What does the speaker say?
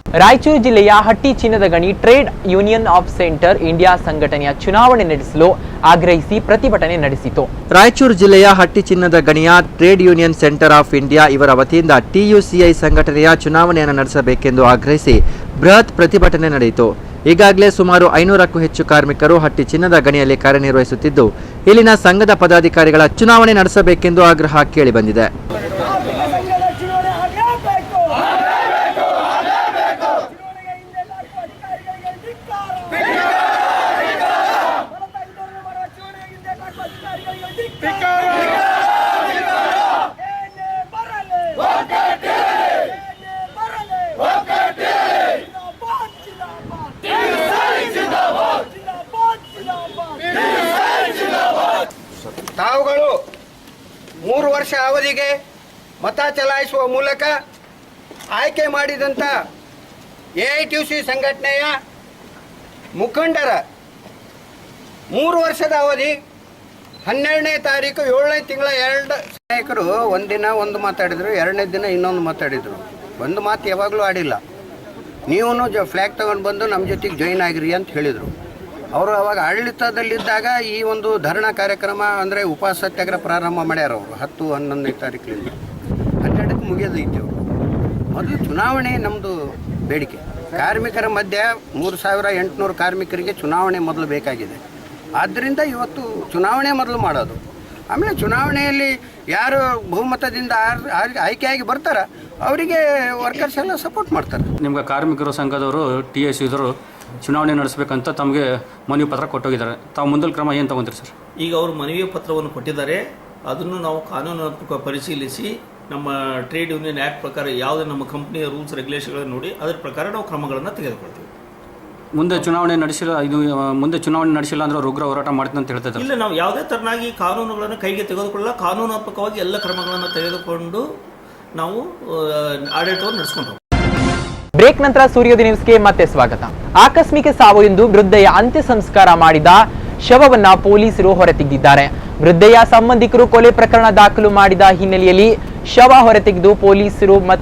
ರಾಯಚೂರು ಜಿಲ್ಲೆಯ ಹಟ್ಟಿ ಚಿನ್ನದ ಗಣಿ trade union of centre India ಸಂಘಟನೆಯ ಚುನಾವಣೆ ನಡೆಸಲು ಆಗ್ರಹಿಸಿ ಪ್ರತಿಭಟನೆ ನಡೆಸಿತು. ರಾಯಚೂರು ಜಿಲ್ಲೆಯ ಹಟ್ಟಿ ಚಿನ್ನದ ಗಣಿಯ trade union centre of India ಇವರ ವತಿಯಿಂದ TUCI ಸಂಘಟನೆಯ ಚುನಾವಣೆಯನ್ನು ನಡೆಸಬೇಕೆಂದು ಆಗ್ರಹಿಸಿ ಬೃಹತ್ ಪ್ರತಿಭಟನೆ ನಡೆಯಿತು. ಈಗಾಗಲೇ ಸುಮಾರು 500ಕ್ಕೂ ಹೆಚ್ಚು ಕಾರ್ಮಿಕರು ಹಟ್ಟಿ ಚಿನ್ನದ ಗಣಿಯಲ್ಲಿ ಕಾರ್ಯನಿರ್ವಹಿಸುತ್ತಿದ್ದು, ಇಲ್ಲಿನ ಸಂಘದ ಪದಾಧಿಕಾರಿಗಳ ಚುನಾವಣೆ ನಡೆಸಬೇಕೆಂದು ಆಗ್ರಹ ಕೇಳಿಬಂದಿದೆ. ತಾವುಗಳು 3 ವರ್ಷ ಅವಧಿಗೆ ಮತ ಚಲಾಯಿಸುವ ಮೂಲಕ ಆಯ್ಕೆ ಮಾಡಿದಂಥ AITUC ಸಂಘಟನೆಯ ಮುಖಂಡರ 3 ವರ್ಷದ ಅವಧಿ 12ನೇ ತಾರೀಕು 7ನೇ ತಿಂಗಳ 2 ನಾಯಕರು ಒಂದಿನ ಒಂದು ಮಾತಾಡಿದರು, 2ನೇ ದಿನ ಇನ್ನೊಂದು ಮಾತಾಡಿದರು. ಒಂದು ಮಾತು ಯಾವಾಗಲೂ ಆಡಿಲ್ಲ. ನೀವು ಫ್ಲ್ಯಾಗ್ ತಗೊಂಡು ಬಂದು ನಮ್ಮ ಜೊತೆಗೆ ಜಾಯಿನ್ ಆಗಿರಿ ಅಂತ ಹೇಳಿದರು. ಅವರು ಅವಾಗ ಆಡಳಿತದಲ್ಲಿದ್ದಾಗ ಈ ಒಂದು ಧರಣಾ ಕಾರ್ಯಕ್ರಮ ಅಂದರೆ ಉಪವಾಸ ಸತ್ಯಾಗ್ರಹ ಪ್ರಾರಂಭ ಮಾಡ್ಯಾರ. ಅವರು 10-11ನೇ ತಾರೀಕಿನಿಂದ 12ಕ್ಕೆ ಮುಗಿಯೋದೈತಿ. ಅವರು ಮೊದಲು ಚುನಾವಣೆ ನಮ್ಮದು ಬೇಡಿಕೆ. ಕಾರ್ಮಿಕರ ಮಧ್ಯೆ 3800 ಕಾರ್ಮಿಕರಿಗೆ ಚುನಾವಣೆ ಮೊದಲು ಬೇಕಾಗಿದೆ. ಆದ್ದರಿಂದ ಇವತ್ತು ಚುನಾವಣೆ ಮೊದಲು ಮಾಡೋದು. ಆಮೇಲೆ ಚುನಾವಣೆಯಲ್ಲಿ ಯಾರು ಬಹುಮತದಿಂದ ಆಯ್ಕೆಯಾಗಿ ಬರ್ತಾರ ಅವರಿಗೆ ವರ್ಕರ್ಸ್ ಎಲ್ಲ ಸಪೋರ್ಟ್ ಮಾಡ್ತಾರೆ. ನಿಮ್ಗೆ ಕಾರ್ಮಿಕರ ಸಂಘದವರು TSU ಚುನಾವಣೆ ನಡೆಸಬೇಕಂತ ತಮಗೆ ಮನವಿ ಪತ್ರ ಕೊಟ್ಟೋಗಿದ್ದಾರೆ. ತಾವು ಮುಂದಿನ ಕ್ರಮ ಏನು ತಗೊಂತೀರಿ ಸರ್? ಈಗ ಅವರು ಮನವಿ ಪತ್ರವನ್ನು ಕೊಟ್ಟಿದ್ದಾರೆ. ಅದನ್ನು ನಾವು ಕಾನೂನಾತ್ಮಕ ಪರಿಶೀಲಿಸಿ ನಮ್ಮ ಟ್ರೇಡ್ ಯೂನಿಯನ್ ಆ್ಯಕ್ಟ್ ಪ್ರಕಾರ ಯಾವುದೇ ನಮ್ಮ ಕಂಪ್ನಿಯ ರೂಲ್ಸ್ ರೆಗ್ಯುಲೇಷನ್ಗಳನ್ನು ನೋಡಿ ಅದರ ಪ್ರಕಾರ ನಾವು ಕ್ರಮಗಳನ್ನು ತೆಗೆದುಕೊಳ್ತೀವಿ. ಮುಂದೆ ಚುನಾವಣೆ ನಡೆಸಿಲ್ಲ ಅಂದ್ರೆ ಉಗ್ರ ಹೋರಾಟ ಮಾಡ್ತೀನಿ ಅಂತ ಹೇಳ್ತಾ ಇದ್ದಾರೆ. ಇಲ್ಲ, ನಾವು ಯಾವುದೇ ತರನಾಗಿ ಕಾನೂನುಗಳನ್ನು ಕೈಗೆ ತೆಗೆದುಕೊಳ್ಳಲ್ಲ. ಕಾನೂನಾತ್ಮಕವಾಗಿ ಎಲ್ಲ ಕ್ರಮಗಳನ್ನು ತೆಗೆದುಕೊಂಡು ನಾವು ಆಡಳಿತವನ್ನು ನಡೆಸ್ಕೊಂಡು ಹೋಗ್ತೀವಿ. ಬ್ರೇಕ್ ನಂತರ ಸೂರ್ಯೋದಯ ನ್ಯೂಸ್ಗೆ ಮತ್ತೆ ಸ್ವಾಗತ. ಆಕಸ್ಮಿಕ ಸಾವು ಎಂದು ವೃದ್ಧೆಯ ಅಂತ್ಯ ಸಂಸ್ಕಾರ ಮಾಡಿದ ಶವವನ್ನ ಪೊಲೀಸರು ಹೊರತೆಗೆದಿದ್ದಾರೆ. ವೃದ್ಧೆಯ ಸಂಬಂಧಿಕರು ಕೊಲೆ ಪ್ರಕರಣ ದಾಖಲು ಮಾಡಿದ ಹಿನ್ನೆಲೆಯಲ್ಲಿ ಶವ ಹೊರತೆಗೆದು ಪೊಲೀಸರು